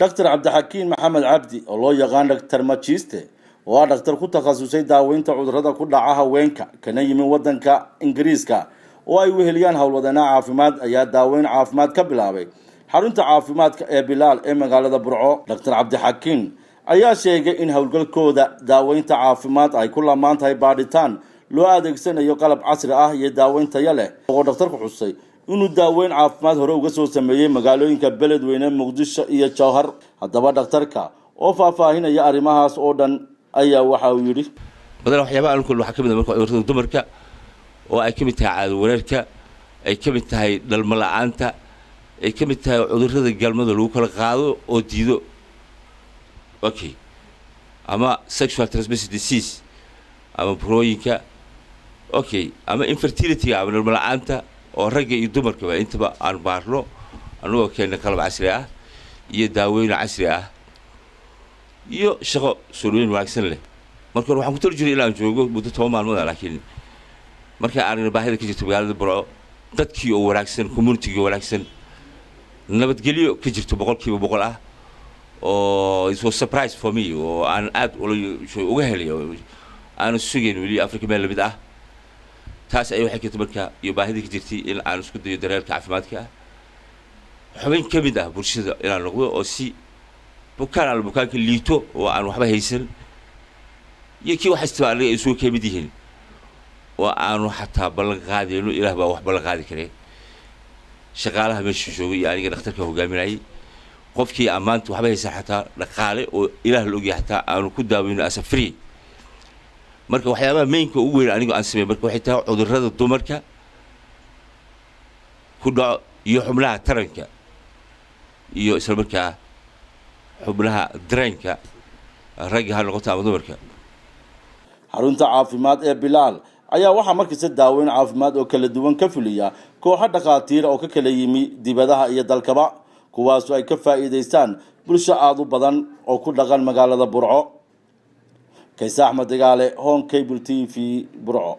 دكتور عبد الحكيم محمد عبدي الله يغان دكتور ماتشيسته waa dhaqtar ku takhasusay daaweynta cudurrada ku dhaca haweenka kana yimid wadanka Ingiriiska oo ay weheliyaan hawlwadana caafimaad ayaa daaweyn caafimaad ka bilaabay xarunta caafimaadka ee Bilaal ee magaalada Burco. Dr. Abdi Hakim ayaa sheegay in hawlgalkooda daaweynta caafimaad ay ku lamaan tahay baadhitaan loo adeegsanayo qalab casri ah iyo daaweyn tayo leh oo dhaqtarku xusay inuu daaweyn caafimaad hore uga soo sameeyay magaalooyinka Beledweyne, Muqdisho iyo Jowhar. Haddaba dhaqtarka oo faahfaahinaya arrimahaas oo dhan ayaa waxa uu yiri badana waxyaabo aan kullu waxa kamid ah marka cudurrada dumarka oo ay kamid tahay caado wareerka ay kamid tahay dhalmo la'aanta ay kamid tahay cudurrada galmada lagu kala qaado oo diido ama sexual transmitted disease ama burooyinka ama infertility ama dhalmo la'aanta oo ragga iyo dumarka intaba aan baarno anagoo keenna qalab casri ah iyo daaweyn casri ah iyo shaqo suuliin wanaagsan leh marka waxaan ku tarjumay ilaa joogo muddo 10 maalmood laakiin marka aan baahida ka jirto magaalada Burco dadkii oo wanaagsan community-ga wanaagsan nabadgelyo ka jirto 100% ah oo it was surprise for me oo aan aad uga helayo aan suugeen wali Afrika meel mid ah taas ay waxay ka marka iyo baahida ka jirtay in aan isku dayo daryeelka caafimaadka xubin kamid ah bulshada inaan noqdo oo si bukaan liito oo aan waxba haysan yaki wax isticmaalay ay soo kamid yihiin oo aan xataa ballan qaadayno ilaah baa wax ballan qaadi karay shaqaalaha meesha joogay iyo aniga dhakhtarka hogaaminayay qofkii amaanta waxba haysan xataa dhaqaale oo ilaah loo ogyahay xataa aan ku daaweyno as free marka waxyaabaha meynka ugu weyn aniga aan sameeyay marka waxay tahay cudurrada dumarka ku dhaco iyo xubnaha taranka iyo isla markaa xubnaha dareenka ragga ha noqoto ama dumarka. xarunta caafimaad ee Bilaal ayaa waxa markiisa daaweyn caafimaad oo kala duwan ka fuliya kooxo dhaqaatiir oo ka kala yimi dibadaha iyo dalkaba kuwaas oo ay ka faa'iideystaan bulsho aad u badan oo ku dhaqan magaalada Burco. Kaysa Axmed Dagaale, Home Cable TV, Burco.